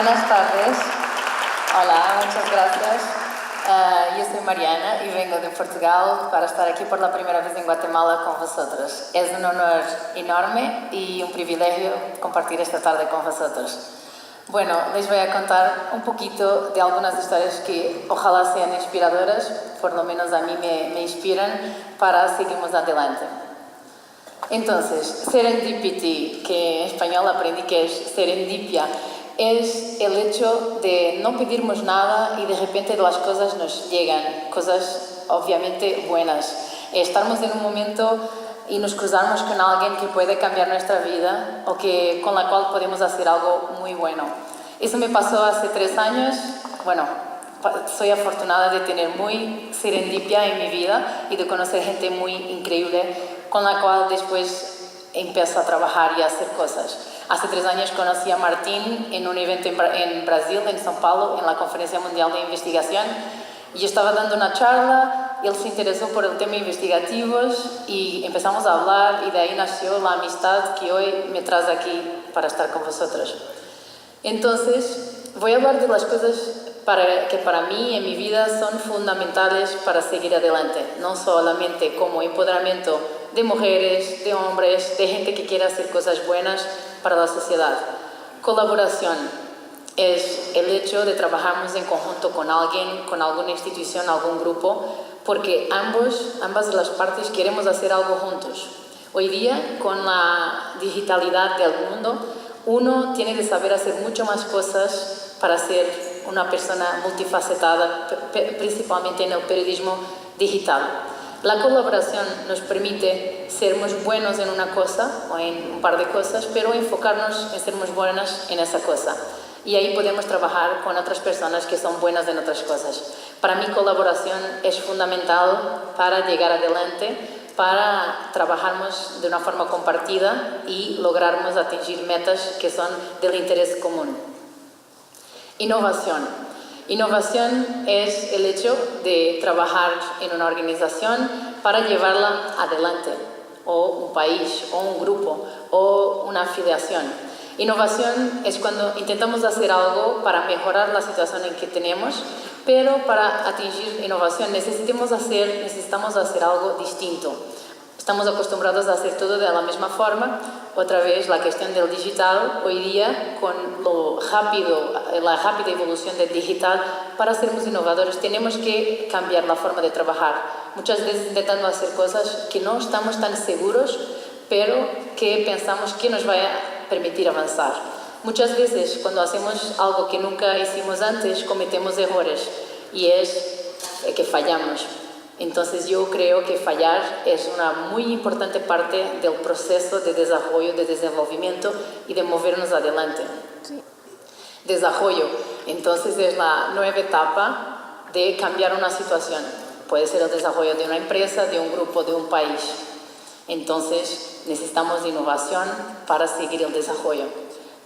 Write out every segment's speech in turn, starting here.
Buenas tardes. Hola, muchas gracias. Yo soy Mariana y vengo de Portugal para estar aquí por la primera vez en Guatemala con vosotros. Es un honor enorme y un privilegio compartir esta tarde con vosotros. Bueno, les voy a contar un poquito de algunas historias que ojalá sean inspiradoras, por lo menos a mí me inspiran para seguirnos adelante. Entonces, serendipity, que en español aprendí que es serendipia, es el hecho de no pedirnos nada y de repente las cosas nos llegan, cosas obviamente buenas. Estamos en un momento y nos cruzamos con alguien que puede cambiar nuestra vida o con la cual podemos hacer algo muy bueno. Eso me pasó hace 3 años. Bueno, soy afortunada de tener muy serendipia en mi vida y de conocer gente muy increíble con la cual después empiezo a trabajar y a hacer cosas. Hace 3 años conocí a Martín en un evento en Brasil, en São Paulo, en la Conferencia Mundial de Investigación. Yo estaba dando una charla, él se interesó por el tema investigativos y empezamos a hablar y de ahí nació la amistad que hoy me trae aquí para estar con vosotros. Entonces, voy a hablar de las cosas que para mí en mi vida son fundamentales para seguir adelante, no solamente como empoderamiento de mujeres, de hombres, de gente que quiere hacer cosas buenas para la sociedad. Colaboración es el hecho de trabajarnos en conjunto con alguien, con alguna institución, algún grupo, porque ambas de las partes queremos hacer algo juntos. Hoy día, con la digitalidad del mundo, uno tiene que saber hacer mucho más cosas para ser una persona multifacetada, principalmente en el periodismo digital. La colaboración nos permite ser muy buenos en una cosa o en un par de cosas, pero enfocarnos en ser muy buenas en esa cosa. Y ahí podemos trabajar con otras personas que son buenas en otras cosas. Para mí, colaboración es fundamental para llegar adelante, para trabajarnos de una forma compartida y lograrnos atingir metas que son del interés común. Innovación. Innovación es el hecho de trabajar en una organización para llevarla adelante, o un país, o un grupo, o una afiliación. Innovación es cuando intentamos hacer algo para mejorar la situación en que tenemos, pero para atingir innovación necesitamos hacer algo distinto. Estamos acostumbrados a hacer todo de la misma forma. Otra vez, la cuestión del digital, hoy día, con la rápida evolución del digital, para ser más innovadores tenemos que cambiar la forma de trabajar. Muchas veces intentando hacer cosas que no estamos tan seguros, pero que pensamos que nos va a permitir avanzar. Muchas veces, cuando hacemos algo que nunca hicimos antes, cometemos errores y es que fallamos. Entonces yo creo que fallar es una muy importante parte del proceso de desarrollo, de desenvolvimiento y de movernos adelante. Sí. Desarrollo, entonces es la nueva etapa de cambiar una situación. Puede ser el desarrollo de una empresa, de un grupo, de un país. Entonces necesitamos innovación para seguir el desarrollo.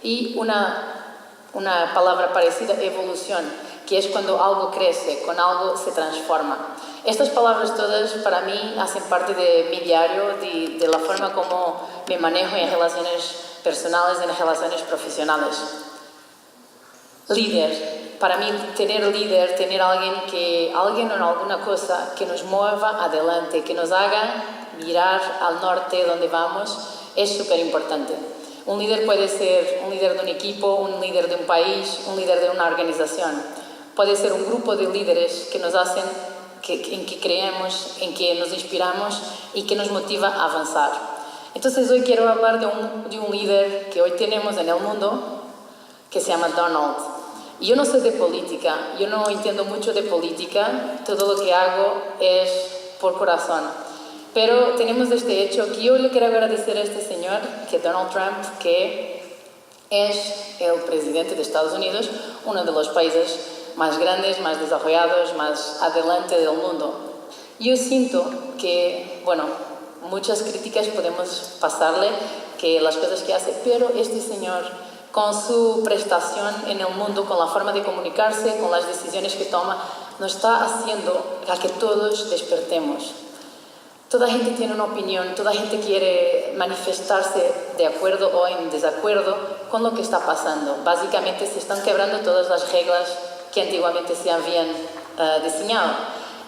Y una palabra parecida, evolución, que es cuando algo crece, cuando algo se transforma. Estas palabras todas para mí hacen parte de mi diario, de la forma como me manejo en relaciones personales, en relaciones profesionales. Líder. Para mí tener líder, tener alguien o alguna cosa que nos mueva adelante, que nos haga mirar al norte donde vamos, es súper importante. Un líder puede ser un líder de un equipo, un líder de un país, un líder de una organización. Puede ser un grupo de líderes que nos hacen, en que creemos, en que nos inspiramos y que nos motiva a avanzar. Entonces hoy quiero hablar de un líder que hoy tenemos en el mundo, que se llama Donald. Y yo no soy de política, yo no entiendo mucho de política, todo lo que hago es por corazón. Pero tenemos este hecho que yo le quiero agradecer a este señor, que es Donald Trump, que es el presidente de Estados Unidos, uno de los países más grandes, más desarrollados, más adelante del mundo. Yo siento que, muchas críticas podemos pasarle, que las cosas que hace, pero este señor, con su prestación en el mundo, con la forma de comunicarse, con las decisiones que toma, nos está haciendo a que todos despertemos. Toda gente tiene una opinión, toda gente quiere manifestarse de acuerdo o en desacuerdo con lo que está pasando. Básicamente se están quebrando todas las reglas que antiguamente se habían diseñado.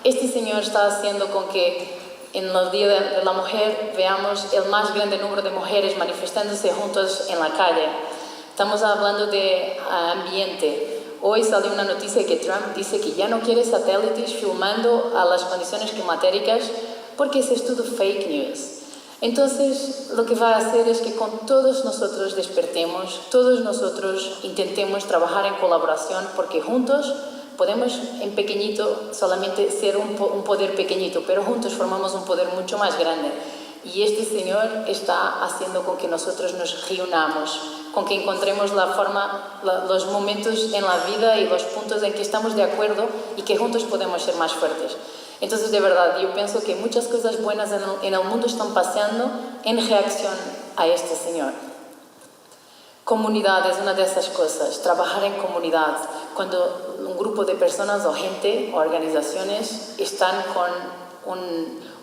Este señor está haciendo con que en el Día de la Mujer veamos el más grande número de mujeres manifestándose juntas en la calle. Estamos hablando de ambiente. Hoy salió una noticia que Trump dice que ya no quiere satélites filmando a las condiciones climatéricas porque es todo fake news. Entonces, lo que va a hacer es que con todos nosotros despertemos, todos nosotros intentemos trabajar en colaboración porque juntos podemos en pequeñito solamente ser un poder pequeñito, pero juntos formamos un poder mucho más grande. Y este Señor está haciendo con que nosotros nos reunamos, con que encontremos la forma, los momentos en la vida y los puntos en que estamos de acuerdo y que juntos podemos ser más fuertes. Entonces, de verdad, yo pienso que muchas cosas buenas en el mundo están pasando en reacción a este Señor. Comunidad es una de esas cosas, trabajar en comunidad. Cuando un grupo de personas o gente o organizaciones están con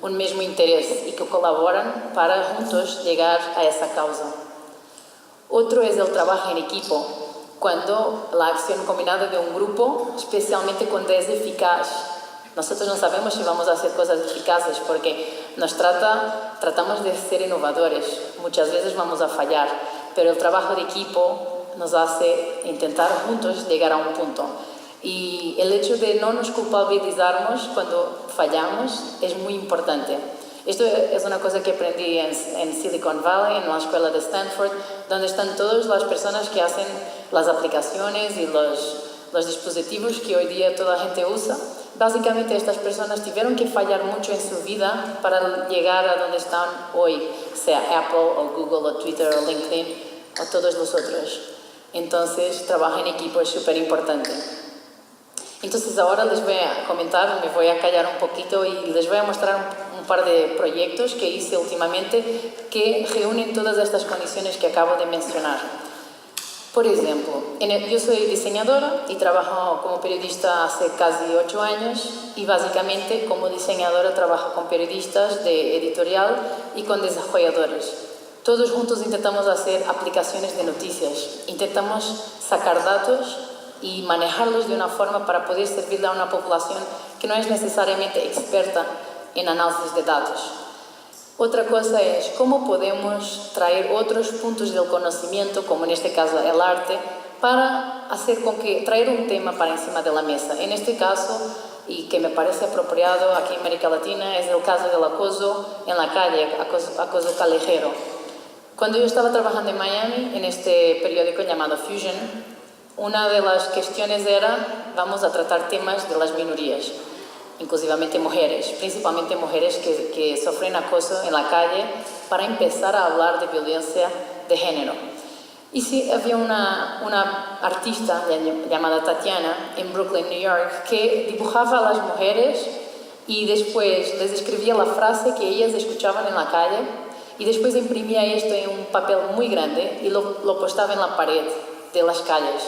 un mismo interés y que colaboran para juntos llegar a esa causa. Otro es el trabajo en equipo, cuando la acción combinada de un grupo, especialmente cuando es eficaz. Nosotros no sabemos si vamos a hacer cosas eficaces porque tratamos de ser innovadores. Muchas veces vamos a fallar, pero el trabajo de equipo nos hace intentar juntos llegar a un punto. Y el hecho de no nos culpabilizarnos cuando fallamos es muy importante. Esto es una cosa que aprendí en Silicon Valley, en la escuela de Stanford, donde están todas las personas que hacen las aplicaciones y los dispositivos que hoy día toda la gente usa. Básicamente estas personas tuvieron que fallar mucho en su vida para llegar a donde están hoy, sea Apple o Google o Twitter o LinkedIn o todos los otros. Entonces, trabajar en equipo es súper importante. Entonces ahora les voy a comentar, me voy a callar un poquito y les voy a mostrar un par de proyectos que hice últimamente que reúnen todas estas condiciones que acabo de mencionar. Por ejemplo, yo soy diseñadora y trabajo como periodista hace casi 8 años y básicamente como diseñadora trabajo con periodistas de editorial y con desarrolladores. Todos juntos intentamos hacer aplicaciones de noticias, intentamos sacar datos y manejarlos de una forma para poder servirle a una población que no es necesariamente experta en análisis de datos. Otra cosa es cómo podemos traer otros puntos del conocimiento, como en este caso el arte, para hacer con que traer un tema para encima de la mesa. En este caso, y que me parece apropiado aquí en América Latina, es el caso del acoso en la calle, acoso callejero. Cuando yo estaba trabajando en Miami, en este periódico llamado Fusion, una de las cuestiones era, vamos a tratar temas de las minorías, inclusivamente mujeres, principalmente mujeres que sufren acoso en la calle, para empezar a hablar de violencia de género. Y sí, había una artista llamada Tatiana en Brooklyn, New York, que dibujaba a las mujeres y después les escribía la frase que ellas escuchaban en la calle y después imprimía esto en un papel muy grande y lo postaba en la pared de las calles.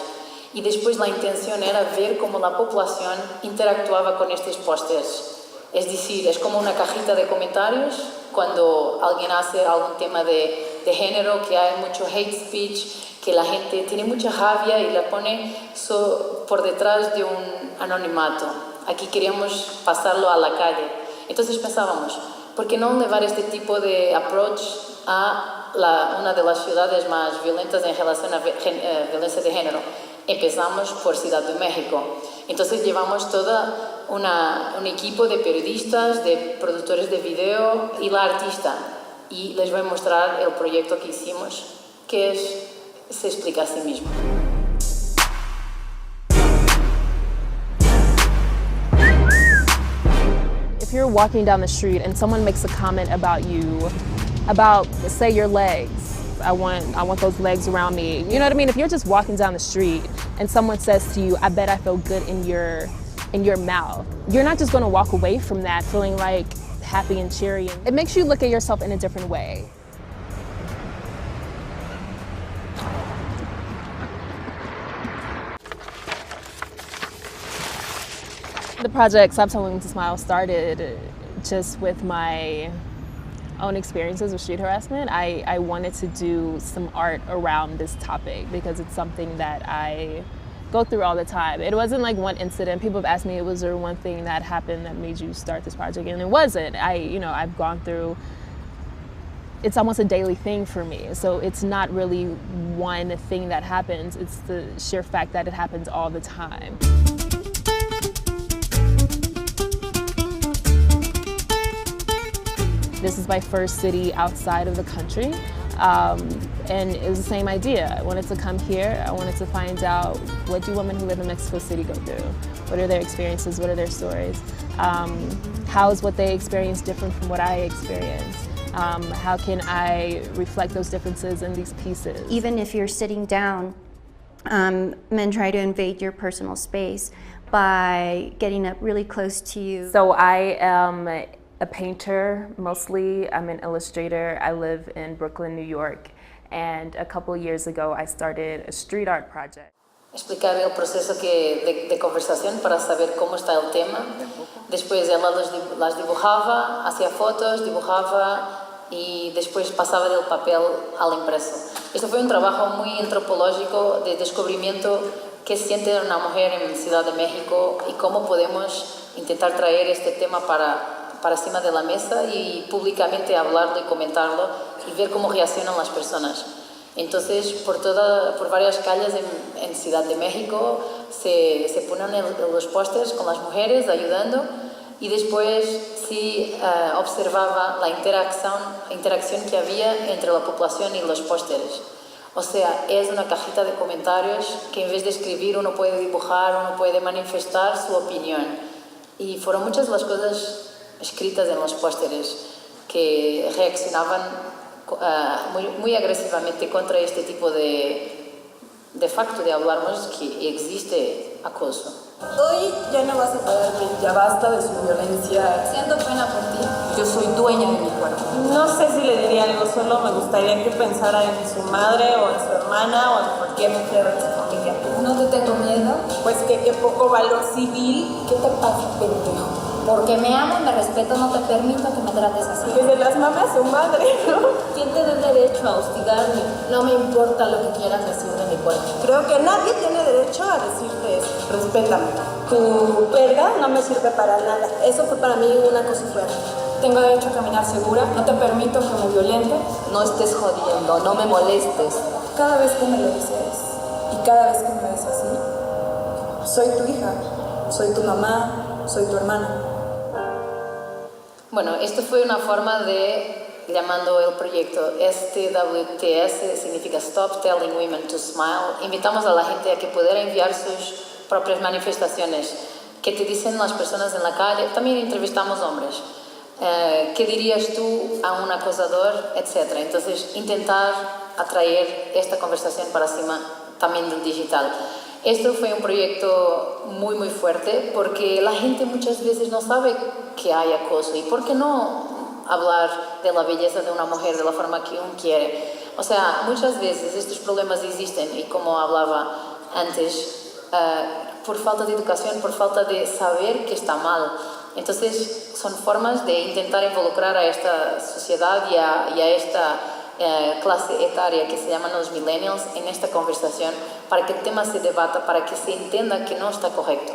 Y después la intención era ver cómo la población interactuaba con estos pósters. Es decir, es como una cajita de comentarios cuando alguien hace algún tema de género, que hay mucho hate speech, que la gente tiene mucha rabia y la pone por detrás de un anonimato. Aquí queríamos pasarlo a la calle. Entonces pensábamos, ¿por qué no llevar este tipo de approach a una de las ciudades más violentas en relación a violencia de género? Empezamos por Ciudad de México. Entonces llevamos todo un equipo de periodistas, de productores de video y la artista. Y les voy a mostrar el proyecto que hicimos, que se explica a sí mismo. If you're walking down the street and someone makes a comment about you, about, say, your legs, I want those legs around me. You know what I mean? If you're just walking down the street and someone says to you, I bet I feel good in your mouth, you're not just gonna walk away from that feeling like happy and cheery. It makes you look at yourself in a different way. The project Stop Telling Me to Smile started just with my own experiences with street harassment, I wanted to do some art around this topic because it's something that I go through all the time. It wasn't like one incident. People have asked me, was there one thing that happened that made you start this project? And it wasn't. I've gone through, it's almost a daily thing for me. So it's not really one thing that happens. It's the sheer fact that it happens all the time. This is my first city outside of the country, and it was the same idea. I wanted to come here. I wanted to find out, what do women who live in Mexico City go through? What are their experiences? What are their stories? How is what they experience different from what I experience? How can I reflect those differences in these pieces? Even if you're sitting down, men try to invade your personal space by getting up really close to you. So I am a painter mostly. I'm an illustrator. I live in Brooklyn, New York, and a couple years ago I started a street art project. Explicar el proceso de conversación para saber cómo está el tema. Después ella las dibujaba, hacía fotos, dibujaba y después pasaba del papel al impreso. Esto fue un trabajo muy antropológico de descubrimiento qué siente una mujer en Ciudad de México y cómo podemos intentar traer este tema para encima de la mesa y públicamente hablarlo y comentarlo y ver cómo reaccionan las personas. Entonces, por varias calles en Ciudad de México se ponen los pósters con las mujeres ayudando y después sí observaba la interacción que había entre la población y los pósteres. O sea, es una cajita de comentarios que en vez de escribir uno puede dibujar, uno puede manifestar su opinión. Y fueron muchas las cosas escritas en los pósteres que reaccionaban muy agresivamente contra este tipo de facto de hablarnos que existe acoso. Hoy ya no vas a pararme, ya basta de su violencia. Siento pena por ti. Yo soy dueña de mi cuerpo. No sé si le diría algo, solo me gustaría que pensara en su madre o en su hermana o en cualquier mujer de su familia. ¿No te tengo miedo? Pues que qué poco valor civil. ¿Qué te pasa, pendejo? Porque me amo y me respeto, no te permito que me trates así. Desde las mamás a su madre, ¿no? ¿Quién te da derecho a hostigarme? No me importa lo que quieras decir de mi cuerpo. Creo que nadie tiene derecho a decirte eso. Respétame. Tu verga no me sirve para nada. Eso fue para mí una cosa fuerte. Tengo derecho a caminar segura, no te permito que me violente. No estés jodiendo, no me molestes. Cada vez que me lo dices y cada vez que me ves así, soy tu hija, soy tu mamá, soy tu hermana. Bueno, esto fue una forma de, llamando el proyecto STWTS, significa Stop Telling Women to Smile. Invitamos a la gente a que pudiera enviar sus propias manifestaciones. ¿Qué te dicen las personas en la calle? También entrevistamos hombres. ¿Qué dirías tú a un acosador? Etcétera. Entonces, intentar atraer esta conversación para encima también del digital. Esto fue un proyecto muy, muy fuerte porque la gente muchas veces no sabe que hay acoso y por qué no hablar de la belleza de una mujer de la forma que uno quiere. O sea, muchas veces estos problemas existen y como hablaba antes, por falta de educación, por falta de saber que está mal. Entonces, son formas de intentar involucrar a esta sociedad y a esta clase etaria que se llaman los millennials en esta conversación para que el tema se debata, para que se entienda que no está correcto.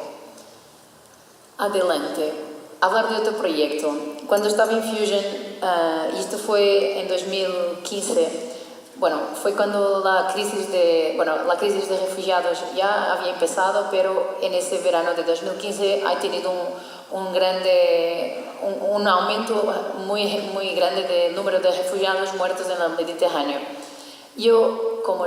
Adelante. Hablar de otro proyecto. Cuando estaba en Fusion, y esto fue en 2015, bueno, fue cuando la crisis de refugiados ya había empezado, pero en ese verano de 2015 ha tenido un aumento muy grande del número de refugiados muertos en el Mediterráneo. Yo, como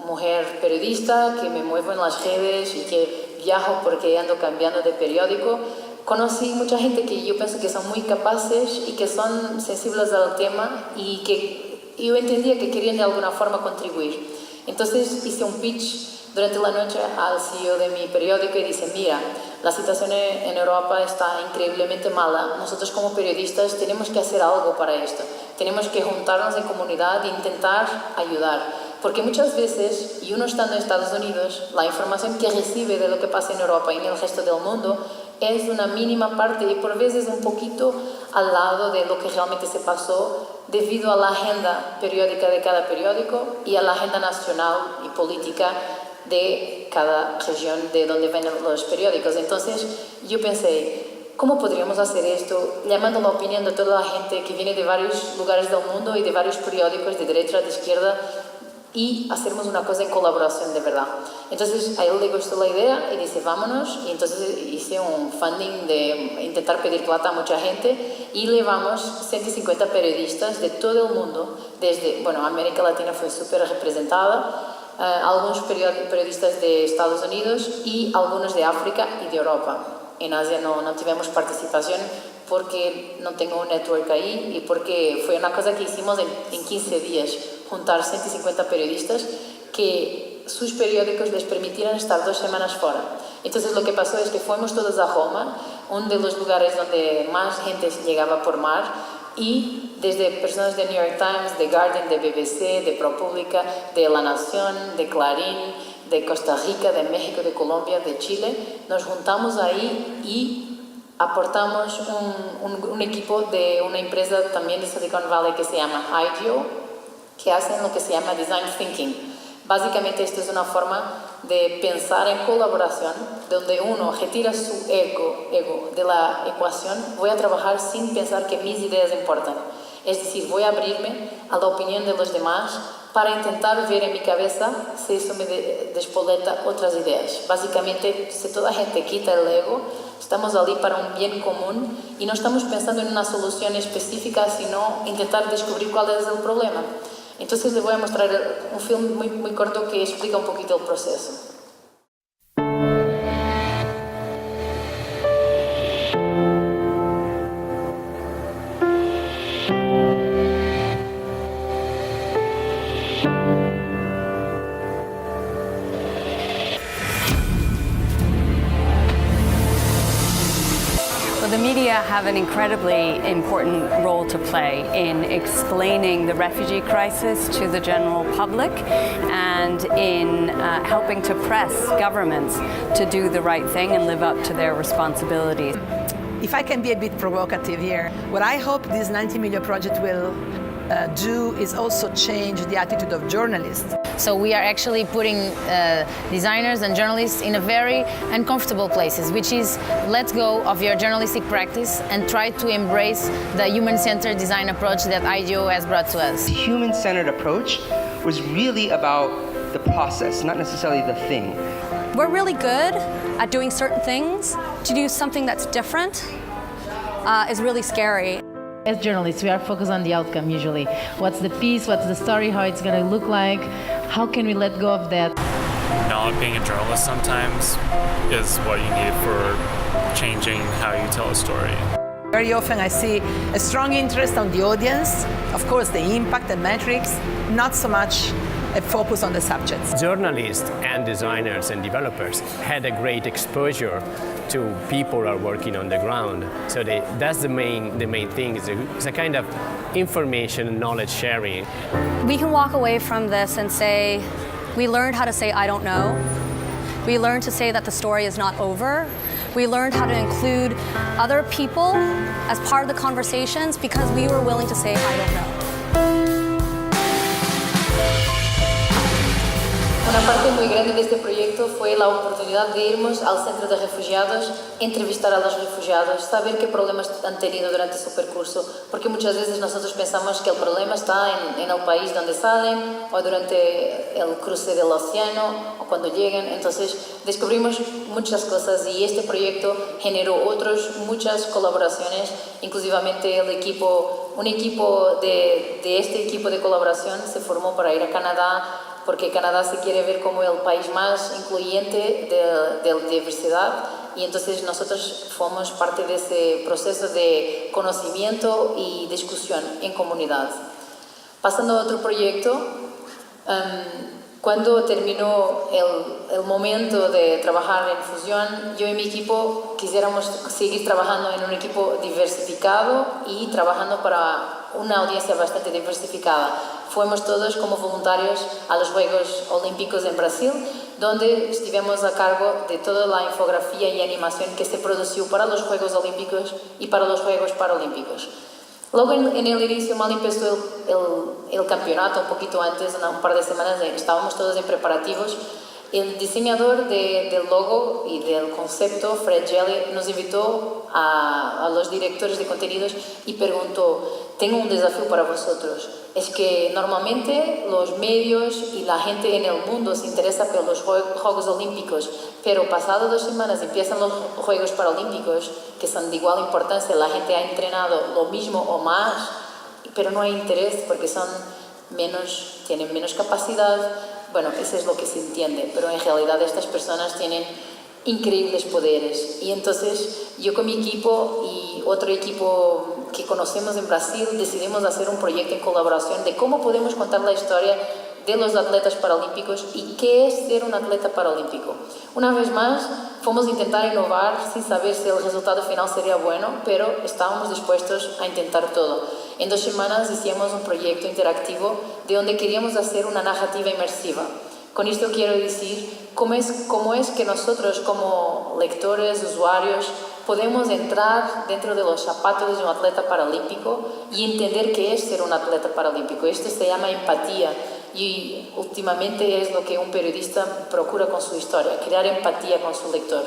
mujer periodista, que me muevo en las redes y que viajo porque ando cambiando de periódico, conocí mucha gente que yo pienso que son muy capaces y que son sensibles al tema y que yo entendía que querían de alguna forma contribuir. Entonces hice un pitch durante la noche al CEO de mi periódico y dice, mira, la situación en Europa está increíblemente mala. Nosotros como periodistas tenemos que hacer algo para esto. Tenemos que juntarnos en comunidad e intentar ayudar. Porque muchas veces, y uno estando en Estados Unidos, la información que recibe de lo que pasa en Europa y en el resto del mundo es una mínima parte y por veces un poquito al lado de lo que realmente se pasó debido a la agenda periódica de cada periódico y a la agenda nacional y política de cada región de donde vienen los periódicos. Entonces yo pensé, ¿cómo podríamos hacer esto? Llamando la opinión de toda la gente que viene de varios lugares del mundo y de varios periódicos, de derecha, de izquierda, y hacernos una cosa en colaboración de verdad. Entonces a él le gustó la idea y dice vámonos, y entonces hice un funding de intentar pedir plata a mucha gente y llevamos 150 periodistas de todo el mundo, desde, bueno, América Latina fue súper representada, algunos periodistas de Estados Unidos y algunos de África y de Europa. En Asia no tuvimos participación porque no tengo un network ahí y porque fue una cosa que hicimos en 15 días, juntar 150 periodistas que sus periódicos les permitieran estar 2 semanas fuera. Entonces lo que pasó es que fuimos todos a Roma, uno de los lugares donde más gente llegaba por mar, y desde personas de New York Times, de Guardian, de BBC, de ProPublica, de La Nación, de Clarín, de Costa Rica, de México, de Colombia, de Chile, nos juntamos ahí y aportamos un equipo de una empresa también de Silicon Valley que se llama IDEO, que hacen lo que se llama Design Thinking. Básicamente esto es una forma de pensar en colaboración, donde uno retira su ego de la ecuación. Voy a trabajar sin pensar que mis ideas importan. Es decir, voy a abrirme a la opinión de los demás para intentar ver en mi cabeza si eso me despoleta otras ideas. Básicamente, si toda gente quita el ego, estamos allí para un bien común y no estamos pensando en una solución específica, sino intentar descubrir cuál es el problema. Entonces les voy a mostrar un film muy corto que explica un poquito el proceso. The media have an incredibly important role to play in explaining the refugee crisis to the general public and in helping to press governments to do the right thing and live up to their responsibilities. If I can be a bit provocative here, what I hope this 90 Million project will do is also change the attitude of journalists. So we are actually putting designers and journalists in a very uncomfortable places, which is let go of your journalistic practice and try to embrace the human-centered design approach that IDEO has brought to us. The human-centered approach was really about the process, not necessarily the thing. We're really good at doing certain things. To do something that's different is really scary. As journalists, we are focused on the outcome usually. What's the piece, what's the story, how it's going to look like, how can we let go of that? Not being a journalist sometimes is what you need for changing how you tell a story. Very often I see a strong interest on the audience, of course the impact and metrics, not so much a focus on the subjects. Journalists and designers and developers had a great exposure to people who are working on the ground. So that's the main thing. It's a kind of information and knowledge sharing. We can walk away from this and say, we learned how to say, I don't know. We learned to say that the story is not over. We learned how to include other people as part of the conversations because we were willing to say, I don't know. Una parte muy grande de este proyecto fue la oportunidad de irnos al centro de refugiados, entrevistar a los refugiados, saber qué problemas han tenido durante su percurso, porque muchas veces nosotros pensamos que el problema está en el país donde salen o durante el cruce del océano o cuando llegan. Entonces descubrimos muchas cosas y este proyecto generó muchas colaboraciones, inclusivamente un equipo de este equipo de colaboración se formó para ir a Canadá, porque Canadá se quiere ver como el país más incluyente de diversidad y entonces nosotros fuimos parte de ese proceso de conocimiento y discusión en comunidad. Pasando a otro proyecto, cuando terminó el momento de trabajar en fusión, yo y mi equipo quisiéramos seguir trabajando en un equipo diversificado y trabajando para una audiencia bastante diversificada. Fuimos todos como voluntarios a los Juegos Olímpicos en Brasil, donde estuvimos a cargo de toda la infografía y animación que se produjo para los Juegos Olímpicos y para los Juegos Paralímpicos. Luego en el inicio, mal empezó el campeonato, un poquito antes, un par de semanas, estábamos todos en preparativos. El diseñador del logo y del concepto, Fred Jelly, nos invitó a los directores de contenidos y preguntó: tengo un desafío para vosotros. Es que normalmente los medios y la gente en el mundo se interesa por los Juegos Olímpicos, pero pasado 2 semanas empiezan los Juegos Paralímpicos, que son de igual importancia, la gente ha entrenado lo mismo o más, pero no hay interés porque tienen menos capacidad. Bueno, eso es lo que se entiende, pero en realidad estas personas tienen increíbles poderes. Y entonces yo con mi equipo y otro equipo que conocemos en Brasil decidimos hacer un proyecto en colaboración de cómo podemos contar la historia de los atletas paralímpicos y qué es ser un atleta paralímpico. Una vez más, fuimos a intentar innovar sin saber si el resultado final sería bueno, pero estábamos dispuestos a intentar todo. En 2 semanas hicimos un proyecto interactivo de donde queríamos hacer una narrativa inmersiva. Con esto quiero decir cómo es que nosotros como lectores, usuarios, podemos entrar dentro de los zapatos de un atleta paralímpico y entender qué es ser un atleta paralímpico. Esto se llama empatía y últimamente es lo que un periodista procura con su historia, crear empatía con su lector.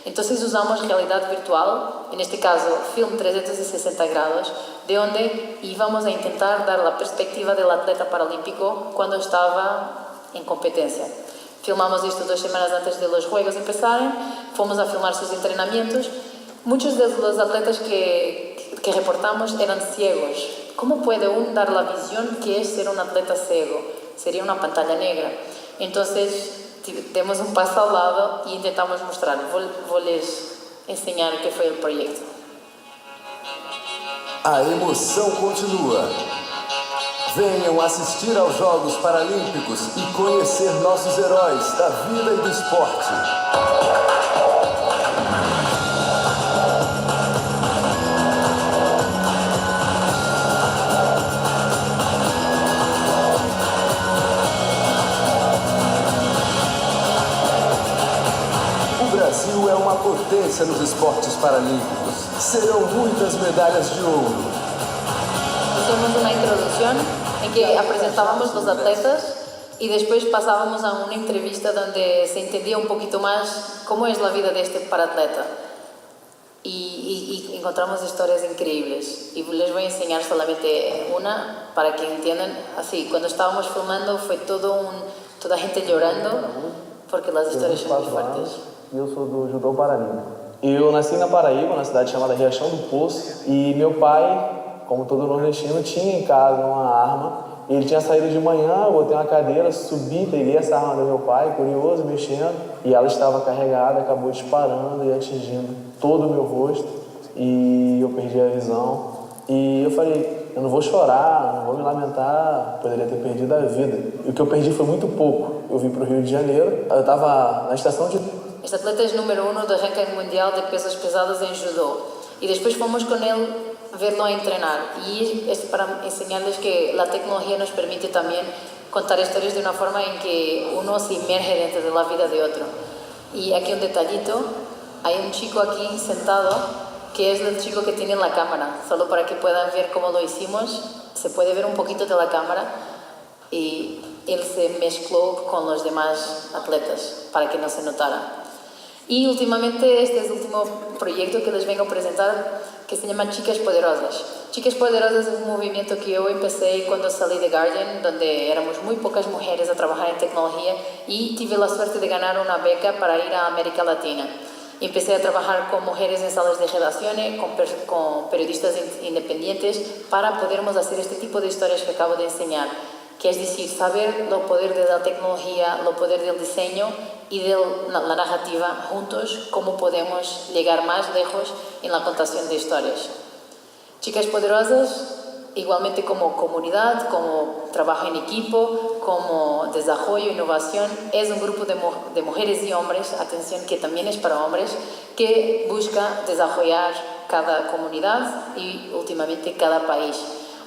Entonces usamos realidad virtual, en este caso film 360 grados, de donde íbamos a intentar dar la perspectiva del atleta paralímpico cuando estaba en competencia. Filmamos esto 2 semanas antes de los Juegos empezarem, fomos a filmar sus entrenamientos. Muchos de los atletas que reportamos eran ciegos. ¿Cómo puede uno dar la visión que es ser un atleta ciego? Sería una pantalla negra. Entonces, demos un paso al lado e intentamos mostrar. Vou les enseñar qué fue el proyecto. A emoção continua. Venham assistir aos Jogos Paralímpicos e conhecer nossos heróis da vida e do esporte. O Brasil é uma potência nos esportes paralímpicos. Serão muitas medalhas de ouro. Hicimos una introducción en que presentábamos los atletas y después pasábamos a una entrevista donde se entendía un poquito más cómo es la vida de este paratleta. Y encontramos historias increíbles. Y les voy a enseñar solamente una para que entiendan. Así, cuando estábamos filmando fue toda gente llorando porque las historias son muy fuertes. Eu sou do judô paralímpico. Eu nasci na Paraíba, na cidade chamada Riachão do Poço, e meu pai, como todo nordestino, tinha em casa uma arma. Ele tinha saído de manhã, eu botei uma cadeira, subi, peguei essa arma do meu pai, curioso, mexendo, e ela estava carregada, acabou disparando e atingindo todo o meu rosto, e eu perdi a visão. E eu falei, eu não vou chorar, não vou me lamentar, poderia ter perdido a vida. E o que eu perdi foi muito pouco. Eu vim para o Rio de Janeiro, eu estava na estação de... Este atleta es número 1 del ranking mundial de pesos pesados en judo. Y después fuimos con él a verlo a entrenar. Y es para enseñarles que la tecnología nos permite también contar historias de una forma en que uno se inmerge dentro de la vida de otro. Y aquí un detallito, hay un chico aquí sentado que es el chico que tiene la cámara, solo para que puedan ver cómo lo hicimos. Se puede ver un poquito de la cámara y él se mezcló con los demás atletas para que no se notara. Y últimamente este es el último proyecto que les vengo a presentar, que se llama Chicas Poderosas. Chicas Poderosas es un movimiento que yo empecé cuando salí de Guardian, donde éramos muy pocas mujeres a trabajar en tecnología, y tuve la suerte de ganar una beca para ir a América Latina. Empecé a trabajar con mujeres en salas de redacciones, con periodistas independientes, para podermos hacer este tipo de historias que acabo de enseñar, que es decir, saber lo poder de la tecnología, lo poder del diseño y de la narrativa juntos, cómo podemos llegar más lejos en la contación de historias. Chicas Poderosas, igualmente como comunidad, como trabajo en equipo, como desarrollo, innovación, es un grupo de mujeres y hombres, atención, que también es para hombres, que busca desarrollar cada comunidad y últimamente cada país.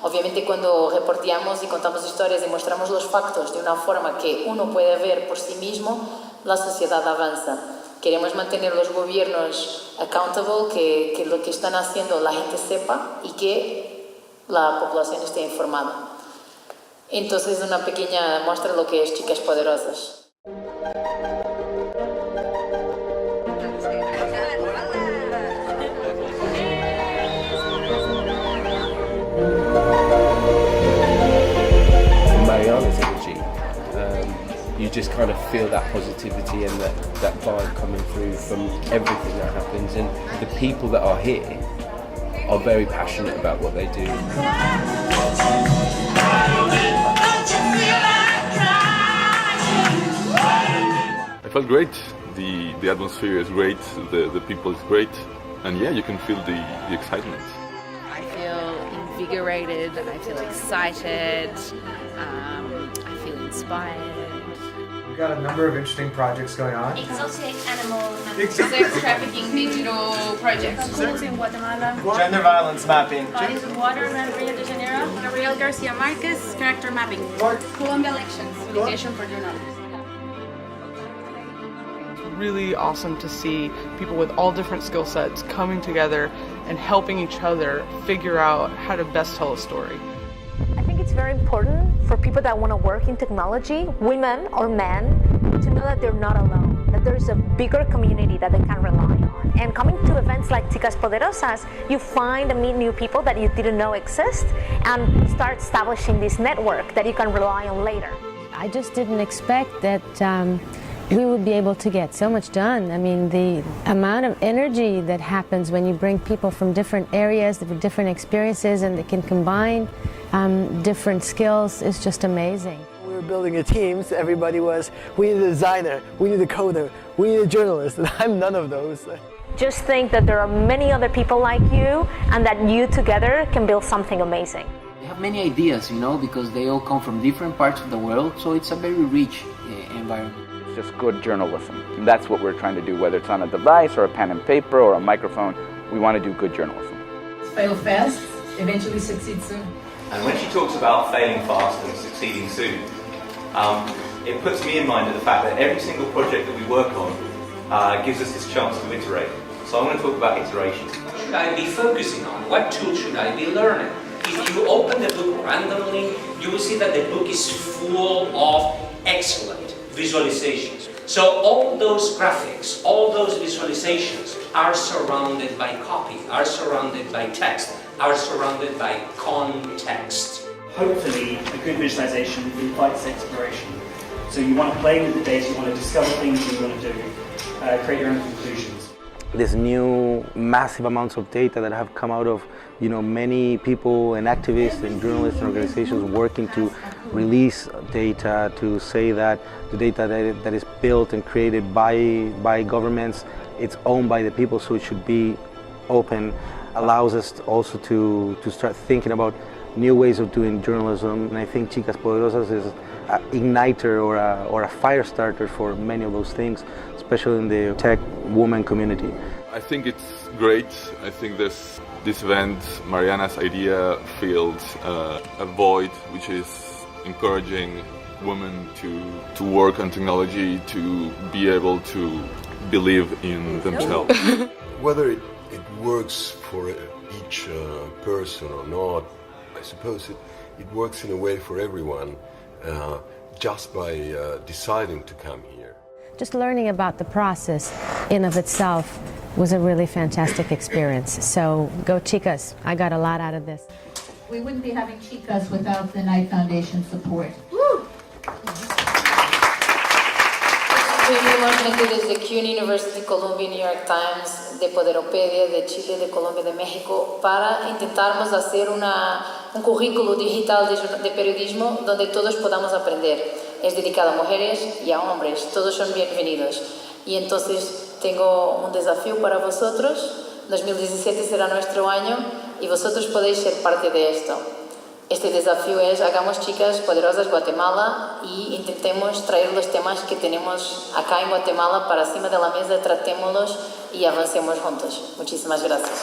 Obviamente cuando reporteamos y contamos historias y mostramos los factos de una forma que uno puede ver por sí mismo, la sociedad avanza. Queremos mantener los gobiernos accountable, que lo que están haciendo la gente sepa y que la población esté informada. Entonces, una pequeña muestra de lo que es Chicas Poderosas. Mariana's energy, you just kind of feel that positivity and that vibe coming through from everything that happens, and the people that are here are very passionate about what they do. I felt great. The atmosphere is great, the people is great, and yeah, you can feel the excitement. I feel invigorated, I feel excited, I feel inspired. We've got a number of interesting projects going on. Exotic animal Sex trafficking digital projects. Schools in Guatemala. Gender violence mapping. Bodies of water in Rio de Janeiro. Gabriel Garcia Marquez, character mapping. Colombia elections, education for journalists. Really awesome to see people with all different skill sets coming together and helping each other figure out how to best tell a story. I think it's very important for people that want to work in technology, women or men, to know that they're not alone, that there's a bigger community that they can rely on. And coming to events like Chicas Poderosas, you find and meet new people that you didn't know exist and start establishing this network that you can rely on later. I just didn't expect that we would be able to get so much done. I mean, the amount of energy that happens when you bring people from different areas, different experiences, and they can combine different skills is just amazing. We were building a team, so everybody was, we need a designer, we need a coder, we need a journalist, and I'm none of those. Just think that there are many other people like you, and that you together can build something amazing. We have many ideas, you know, because they all come from different parts of the world, so it's a very rich environment. Just good journalism. And that's what we're trying to do, whether it's on a device or a pen and paper or a microphone. We want to do good journalism. Fail fast, eventually succeed soon. And when she talks about failing fast and succeeding soon, it puts me in mind of the fact that every single project that we work on gives us this chance to iterate. So I want to talk about iteration. What should I be focusing on? What tool should I be learning? If you open the book randomly, you will see that the book is full of excellent visualizations. So all those graphics, all those visualizations are surrounded by copy, are surrounded by text, are surrounded by context. Hopefully, a good visualization invites exploration. So you want to play with the data, you want to discover things you want to do, create your own conclusions. This new massive amounts of data that have come out of, you know, many people and activists and journalists and organizations working to release data, to say that the data that is built and created by governments, it's owned by the people, so it should be open, allows us also to start thinking about new ways of doing journalism. And I think Chicas Poderosas is an igniter or a fire starter for many of those things, especially in the tech woman community. I think it's great. I think this event, Mariana's idea, filled a void, which is encouraging women to work on technology, to be able to believe in themselves. Whether it works for each person or not, I suppose it works in a way for everyone, just by deciding to come here. Just learning about the process in of itself was a really fantastic experience. So go Chicas, I got a lot out of this. We wouldn't be having Chicas without the Knight Foundation support. Woo! Tuvimos gente desde CUNY University, Columbia, New York Times, de Poderopedia, de Chile, de Colombia, de México, para intentarmos hacer un currículo digital de periodismo donde todos podamos aprender. Es dedicado a mujeres y a hombres, todos son bienvenidos. Y entonces tengo un desafío para vosotros. 2017 será nuestro año y vosotros podéis ser parte de esto. Este desafío es, hagamos Chicas Poderosas Guatemala y intentemos traer los temas que tenemos acá en Guatemala para encima de la mesa, tratémoslos y avancemos juntos. Muchísimas gracias.